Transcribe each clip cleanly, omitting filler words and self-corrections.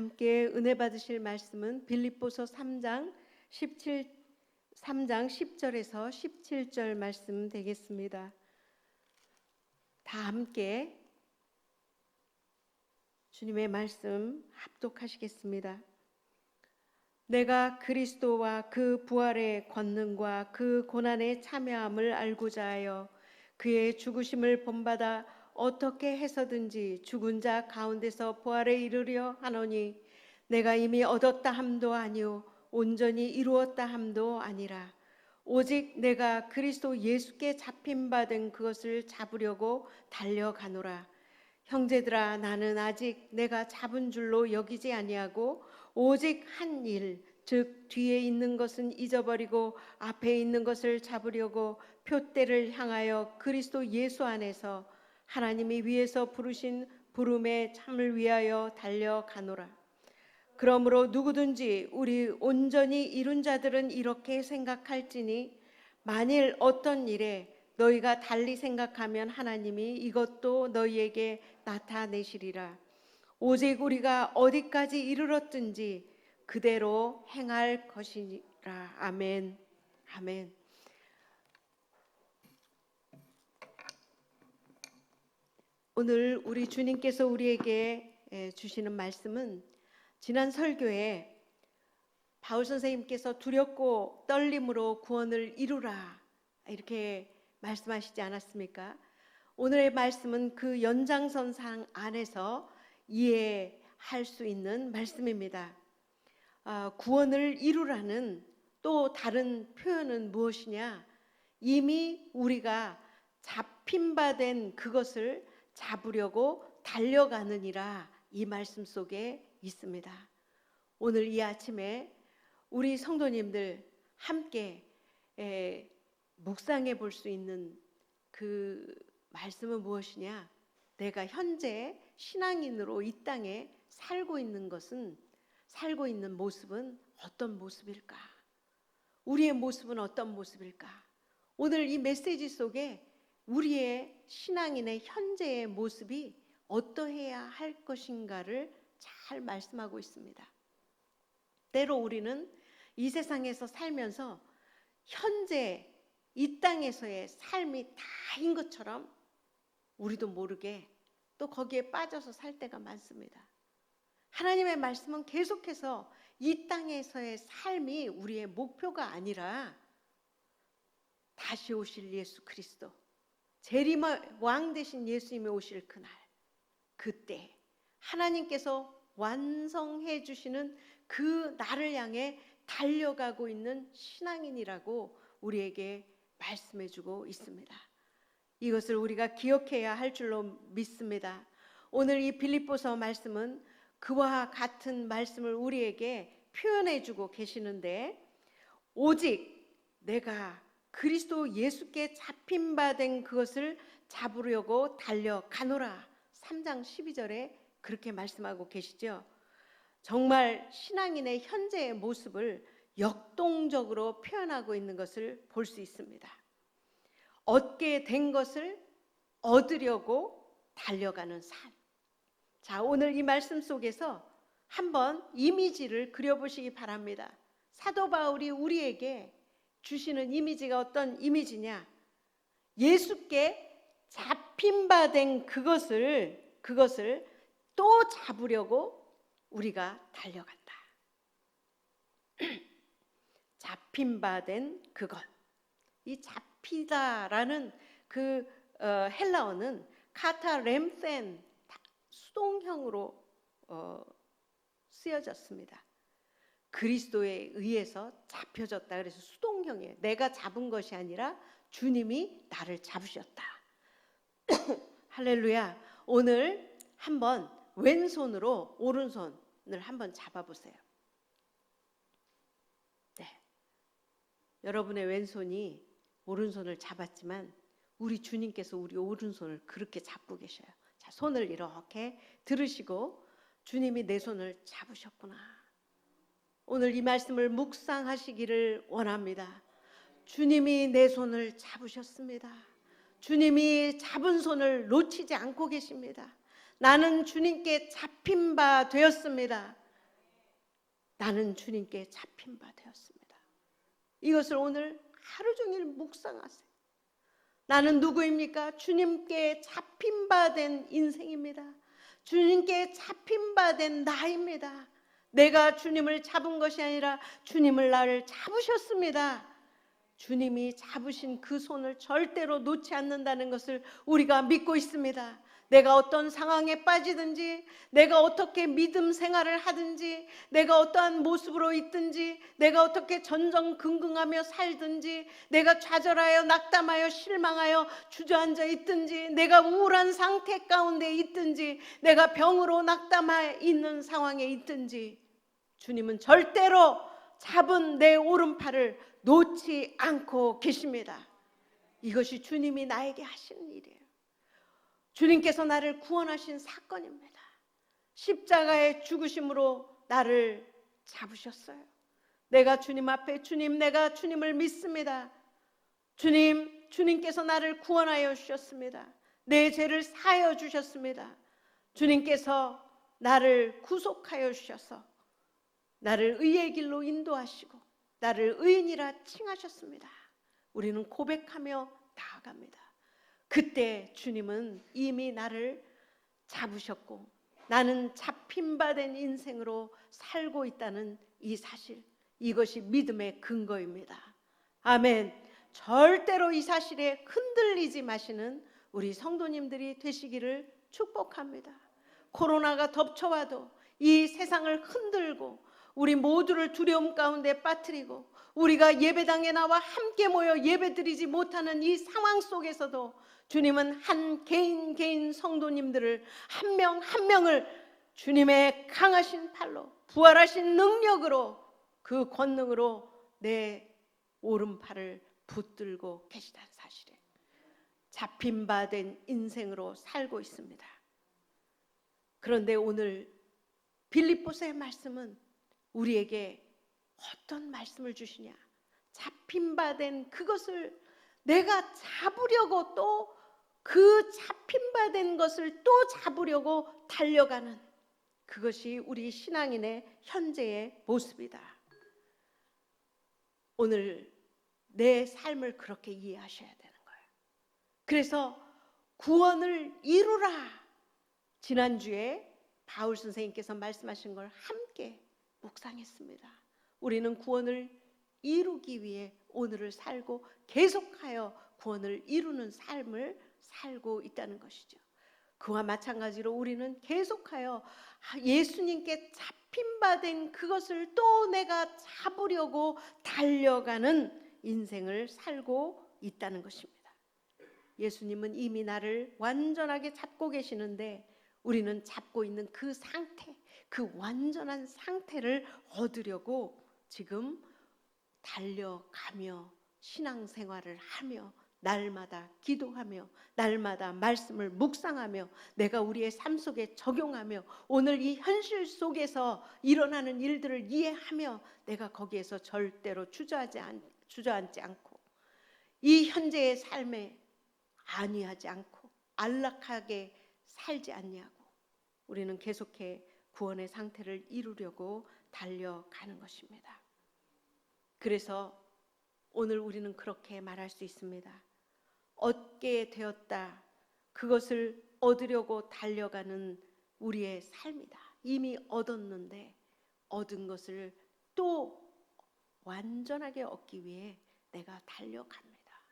함께 은혜 받으실 말씀은 빌립보서 3장 10절에서 17절 말씀 되겠습니다. 다 함께 주님의 말씀 합독하시겠습니다. 내가 그리스도와 그 부활의 권능과 그 고난의 참여함을 알고자 하여 그의 죽으심을 본받아 어떻게 해서든지 죽은 자 가운데서 부활에 이르려 하노니 내가 이미 얻었다 함도 아니요 온전히 이루었다 함도 아니라 오직 내가 그리스도 예수께 잡힌 바 된 그것을 잡으려고 달려가노라. 형제들아, 나는 아직 내가 잡은 줄로 여기지 아니하고 오직 한 일, 즉 뒤에 있는 것은 잊어버리고 앞에 있는 것을 잡으려고 표대를 향하여 그리스도 예수 안에서 하나님이 위에서 부르신 부름의 참을 위하여 달려가노라. 그러므로 누구든지 우리 온전히 이룬 자들은 이렇게 생각할지니 만일 어떤 일에 너희가 달리 생각하면 하나님이 이것도 너희에게 나타내시리라. 오직 우리가 어디까지 이르렀든지 그대로 행할 것이니라. 아멘. 아멘. 오늘 우리 주님께서 우리에게 주시는 말씀은 지난 설교에 바울 선생님께서 두렵고 떨림으로 구원을 이루라 이렇게 말씀하시지 않았습니까? 오늘의 말씀은 그 연장선상 안에서 이해할 수 있는 말씀입니다. 구원을 이루라는 또 다른 표현은 무엇이냐? 이미 우리가 잡힌 바 된 그것을 잡으려고 달려가느니라, 이 말씀 속에 있습니다. 오늘 이 아침에 우리 성도님들 함께 묵상해 볼 수 있는 그 말씀은 무엇이냐? 내가 현재 신앙인으로 이 땅에 살고 있는 모습은 어떤 모습일까? 우리의 모습은 어떤 모습일까? 오늘 이 메시지 속에 우리의 신앙인의 현재의 모습이 어떠해야 할 것인가를 잘 말씀하고 있습니다. 때로 우리는 이 세상에서 살면서 현재 이 땅에서의 삶이 다인 것처럼 우리도 모르게 또 거기에 빠져서 살 때가 많습니다. 하나님의 말씀은 계속해서 이 땅에서의 삶이 우리의 목표가 아니라 다시 오실 예수 그리스도, 재림의 왕 되신 예수님이 오실 그날, 그때 하나님께서 완성해 주시는 그 날을 향해 달려가고 있는 신앙인이라고 우리에게 말씀해 주고 있습니다. 이것을 우리가 기억해야 할 줄로 믿습니다. 오늘 이 빌립보서 말씀은 그와 같은 말씀을 우리에게 표현해 주고 계시는데, 오직 내가 그리스도 예수께 잡힌 바 된 그것을 잡으려고 달려가노라. 3장 12절에 그렇게 말씀하고 계시죠. 정말 신앙인의 현재의 모습을 역동적으로 표현하고 있는 것을 볼 수 있습니다. 얻게 된 것을 얻으려고 달려가는 삶. 자, 오늘 이 말씀 속에서 한번 이미지를 그려보시기 바랍니다. 사도 바울이 우리에게 주시는 이미지가 어떤 이미지냐? 예수께 잡힌 바 된 그것을 또 잡으려고 우리가 달려간다. 잡힌 바 된 그것. 이 잡히다라는 그 헬라어는 카타렘센, 수동형으로 쓰여졌습니다. 그리스도에 의해서 잡혀졌다. 그래서 수동형이에요. 내가 잡은 것이 아니라 주님이 나를 잡으셨다. 할렐루야. 오늘 한번 왼손으로 오른손을 한번 잡아보세요. 네. 여러분의 왼손이 오른손을 잡았지만 우리 주님께서 우리 오른손을 그렇게 잡고 계셔요. 자, 손을 이렇게 들으시고 주님이 내 손을 잡으셨구나. 오늘 이 말씀을 묵상하시기를 원합니다. 주님이 내 손을 잡으셨습니다. 주님이 잡은 손을 놓치지 않고 계십니다. 나는 주님께 잡힌 바 되었습니다. 나는 주님께 잡힌 바 되었습니다. 이것을 오늘 하루 종일 묵상하세요. 나는 누구입니까? 주님께 잡힌 바 된 인생입니다. 주님께 잡힌 바 된 나입니다. 내가 주님을 잡은 것이 아니라 주님을 나를 잡으셨습니다. 주님이 잡으신 그 손을 절대로 놓지 않는다는 것을 우리가 믿고 있습니다. 내가 어떤 상황에 빠지든지, 내가 어떻게 믿음 생활을 하든지, 내가 어떠한 모습으로 있든지, 내가 어떻게 전전긍긍하며 살든지, 내가 좌절하여 낙담하여 실망하여 주저앉아 있든지, 내가 우울한 상태 가운데 있든지, 내가 병으로 낙담하여 있는 상황에 있든지, 주님은 절대로 잡은 내 오른팔을 놓지 않고 계십니다. 이것이 주님이 나에게 하시는 일이에요. 주님께서 나를 구원하신 사건입니다. 십자가의 죽으심으로 나를 잡으셨어요. 내가 주님 앞에 내가 주님을 믿습니다. 주님께서 나를 구원하여 주셨습니다. 내 죄를 사하여 주셨습니다. 주님께서 나를 구속하여 주셔서 나를 의의 길로 인도하시고 나를 의인이라 칭하셨습니다. 우리는 고백하며 나아갑니다. 그때 주님은 이미 나를 잡으셨고 나는 잡힌 바 된 인생으로 살고 있다는 이 사실, 이것이 믿음의 근거입니다. 아멘. 절대로 이 사실에 흔들리지 마시는 우리 성도님들이 되시기를 축복합니다. 코로나가 덮쳐와도 이 세상을 흔들고 우리 모두를 두려움 가운데 빠뜨리고 우리가 예배당에 나와 함께 모여 예배드리지 못하는 이 상황 속에서도 주님은 한 개인 성도님들을 한 명 한 명을 주님의 강하신 팔로 부활하신 능력으로 그 권능으로 내 오른팔을 붙들고 계시다는 사실에 잡힌 바 된 인생으로 살고 있습니다. 그런데 오늘 빌립보서의 말씀은 우리에게 어떤 말씀을 주시냐? 잡힌 바 된 그것을 내가 잡으려고 또 그 잡힌 바 된 것을 또 잡으려고 달려가는 그것이 우리 신앙인의 현재의 모습이다. 오늘 내 삶을 그렇게 이해하셔야 되는 거예요. 그래서 구원을 이루라. 지난주에 바울 선생님께서 말씀하신 걸 함께 묵상했습니다. 우리는 구원을 이루기 위해 오늘을 살고 계속하여 구원을 이루는 삶을 살고 있다는 것이죠. 그와 마찬가지로 우리는 계속하여 예수님께 잡힌 바 된 그것을 또 내가 잡으려고 달려가는 인생을 살고 있다는 것입니다. 예수님은 이미 나를 완전하게 잡고 계시는데 우리는 잡고 있는 그 상태, 그 완전한 상태를 얻으려고 지금 달려가며 신앙생활을 하며 날마다 기도하며 날마다 말씀을 묵상하며 내가 우리의 삶 속에 적용하며 오늘 이 현실 속에서 일어나는 일들을 이해하며 내가 거기에서 절대로 주저앉지 않고 이 현재의 삶에 안위하지 않고 안락하게 살지 않냐고 우리는 계속해 구원의 상태를 이루려고 달려가는 것입니다. 그래서 오늘 우리는 그렇게 말할 수 있습니다. 얻게 되었다. 그것을 얻으려고 달려가는 우리의 삶이다. 이미 얻었는데 얻은 것을 또 완전하게 얻기 위해 내가 달려갑니다.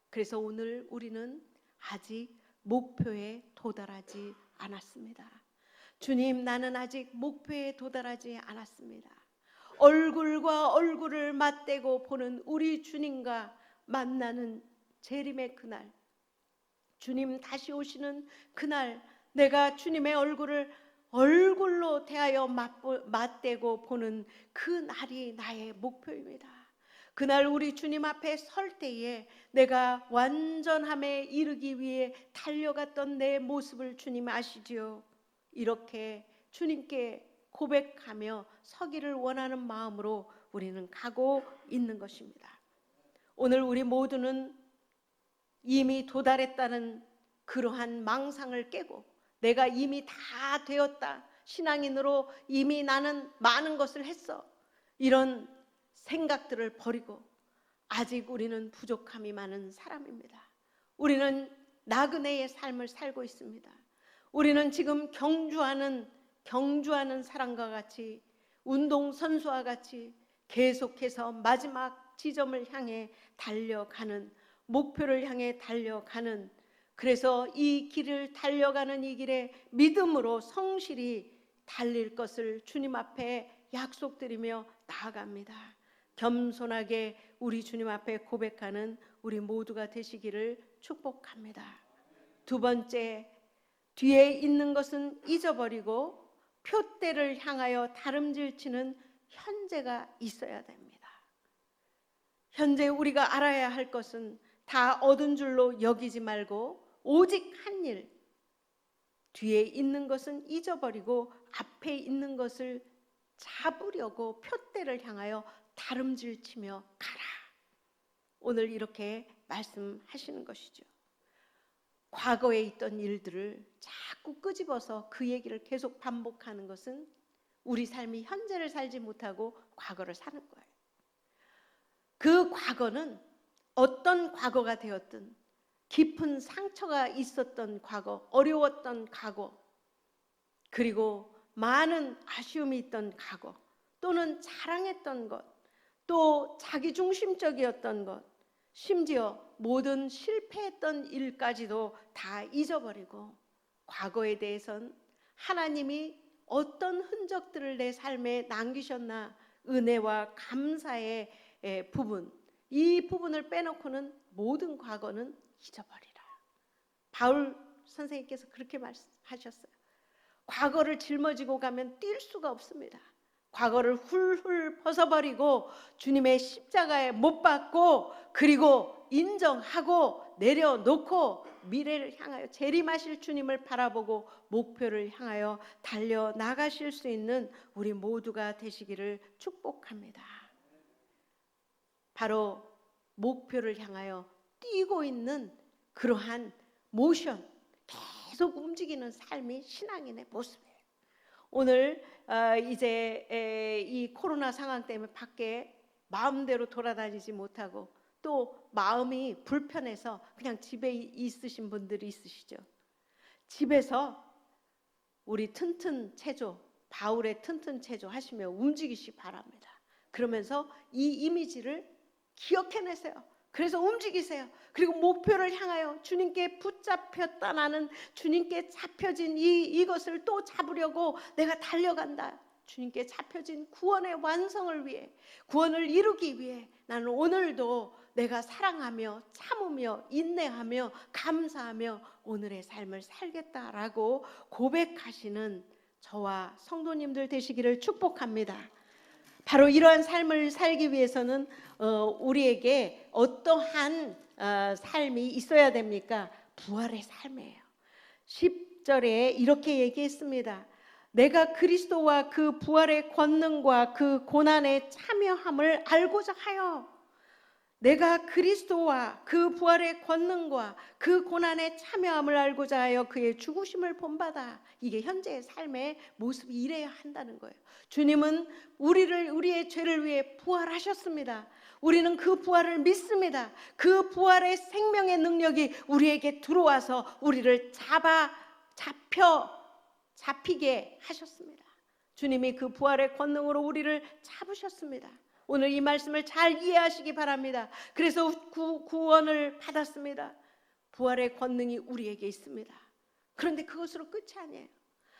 그래서 오늘 우리는 아직 목표에 도달하지 않았습니다. 주님, 나는 아직 목표에 도달하지 않았습니다. 얼굴과 얼굴을 맞대고 보는 우리 주님과 만나는 재림의 그날, 주님 다시 오시는 그날 내가 주님의 얼굴을 얼굴로 대하여 맞대고 보는 그 날이 나의 목표입니다. 그날 우리 주님 앞에 설 때에 내가 완전함에 이르기 위해 달려갔던 내 모습을 주님 아시지요. 이렇게 주님께 고백하며 서기를 원하는 마음으로 우리는 가고 있는 것입니다. 오늘 우리 모두는 이미 도달했다는 그러한 망상을 깨고 내가 이미 다 되었다, 신앙인으로 이미 나는 많은 것을 했어. 이런 생각들을 버리고 아직 우리는 부족함이 많은 사람입니다. 우리는 나그네의 삶을 살고 있습니다. 우리는 지금 경주하는 사람과 같이, 운동선수와 같이 계속해서 마지막 지점을 향해 달려가는, 목표를 향해 달려가는, 그래서 이 길을 달려가는 이 길에 믿음으로 성실히 달릴 것을 주님 앞에 약속드리며 나아갑니다. 겸손하게 우리 주님 앞에 고백하는 우리 모두가 되시기를 축복합니다. 두 번째, 뒤에 있는 것은 잊어버리고 표대를 향하여 다름질치는 현재가 있어야 됩니다. 현재 우리가 알아야 할 것은 다 얻은 줄로 여기지 말고 오직 한 일, 뒤에 있는 것은 잊어버리고 앞에 있는 것을 잡으려고 표대를 향하여 다름질치며 가라. 오늘 이렇게 말씀하시는 것이죠. 과거에 있던 일들을 자꾸 끄집어서 그 얘기를 계속 반복하는 것은 우리 삶이 현재를 살지 못하고 과거를 사는 거예요. 그 과거는 어떤 과거가 되었든, 깊은 상처가 있었던 과거, 어려웠던 과거, 그리고 많은 아쉬움이 있던 과거, 또는 자랑했던 것, 또 자기중심적이었던 것, 심지어 모든 실패했던 일까지도 다 잊어버리고 과거에 대해선 하나님이 어떤 흔적들을 내 삶에 남기셨나, 은혜와 감사의 부분, 이 부분을 빼놓고는 모든 과거는 잊어버리라. 바울 선생님께서 그렇게 말씀하셨어요. 과거를 짊어지고 가면 뛸 수가 없습니다. 과거를 훌훌 벗어버리고 주님의 십자가에 못 박고, 그리고 인정하고 내려놓고 미래를 향하여 재림하실 주님을 바라보고 목표를 향하여 달려나가실 수 있는 우리 모두가 되시기를 축복합니다. 바로 목표를 향하여 뛰고 있는 그러한 모션, 계속 움직이는 삶이 신앙인의 모습이에요. 오늘 이제 이 코로나 상황 때문에 밖에 마음대로 돌아다니지 못하고 또 마음이 불편해서 그냥 집에 있으신 분들이 있으시죠. 집에서 우리 튼튼 체조, 바울의 튼튼 체조 하시며 움직이시기 바랍니다. 그러면서 이 이미지를 기억해내세요. 그래서 움직이세요. 그리고 목표를 향하여 주님께 붙잡혔다, 나는 주님께 잡혀진 이것을 또 잡으려고 내가 달려간다. 주님께 잡혀진 구원의 완성을 위해, 구원을 이루기 위해 나는 오늘도 내가 사랑하며 참으며 인내하며 감사하며 오늘의 삶을 살겠다라고 고백하시는 저와 성도님들 되시기를 축복합니다. 바로 이러한 삶을 살기 위해서는 우리에게 어떠한 삶이 있어야 됩니까? 부활의 삶이에요. 10절에 이렇게 얘기했습니다. 내가 그리스도와 그 부활의 권능과 그 고난의 참여함을 알고자 하여, 내가 그리스도와 그 부활의 권능과 그 고난의 참여함을 알고자 하여 그의 죽으심을 본받아. 이게 현재의 삶의 모습이 이래야 한다는 거예요. 주님은 우리의 죄를 위해 부활하셨습니다. 우리는 그 부활을 믿습니다. 그 부활의 생명의 능력이 우리에게 들어와서 우리를 잡히게 하셨습니다. 주님이 그 부활의 권능으로 우리를 잡으셨습니다. 오늘 이 말씀을 잘 이해하시기 바랍니다. 그래서 구원을 받았습니다. 부활의 권능이 우리에게 있습니다. 그런데 그것으로 끝이 아니에요.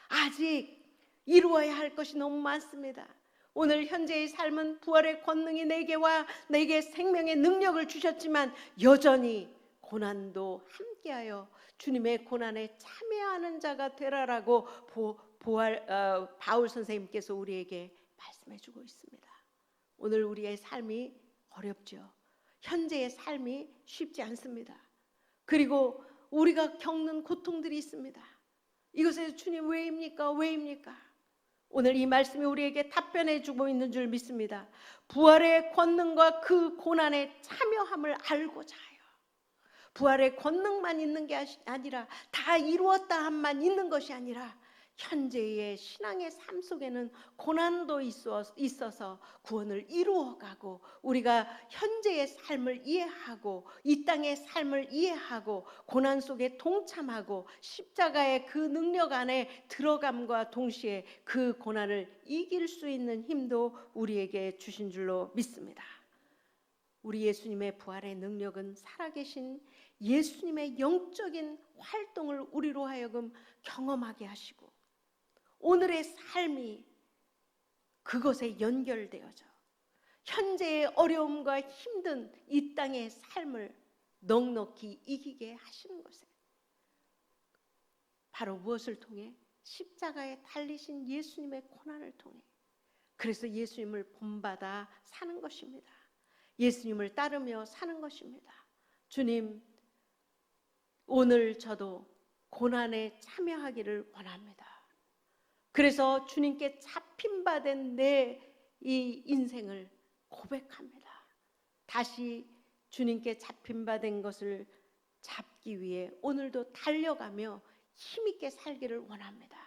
아직 이루어야 할 것이 너무 많습니다. 오늘 현재의 삶은 부활의 권능이 내게 생명의 능력을 주셨지만 여전히 고난도 함께하여 주님의 고난에 참여하는 자가 되라라고 바울 선생님께서 우리에게 말씀해주고 있습니다. 오늘 우리의 삶이 어렵죠. 현재의 삶이 쉽지 않습니다. 그리고 우리가 겪는 고통들이 있습니다. 이것에 주님 왜입니까? 오늘 이 말씀이 우리에게 답변해 주고 있는 줄 믿습니다. 부활의 권능과 그 고난에 참여함을 알고자 해요. 부활의 권능만 있는 게 아니라, 다 이루었다 함만 있는 것이 아니라 현재의 신앙의 삶 속에는 고난도 있어서 구원을 이루어가고 우리가 현재의 삶을 이해하고 이 땅의 삶을 이해하고 고난 속에 동참하고 십자가의 그 능력 안에 들어감과 동시에 그 고난을 이길 수 있는 힘도 우리에게 주신 줄로 믿습니다. 우리 예수님의 부활의 능력은 살아계신 예수님의 영적인 활동을 우리로 하여금 경험하게 하시고 오늘의 삶이 그것에 연결되어져 현재의 어려움과 힘든 이 땅의 삶을 넉넉히 이기게 하시는 것에 바로 무엇을 통해? 십자가에 달리신 예수님의 고난을 통해. 그래서 예수님을 본받아 사는 것입니다. 예수님을 따르며 사는 것입니다. 주님, 오늘 저도 고난에 참여하기를 원합니다. 그래서 주님께 잡힌 바 된 내 이 인생을 고백합니다. 다시 주님께 잡힌 바 된 것을 잡기 위해 오늘도 달려가며 힘있게 살기를 원합니다.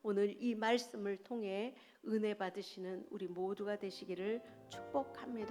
오늘 이 말씀을 통해 은혜 받으시는 우리 모두가 되시기를 축복합니다.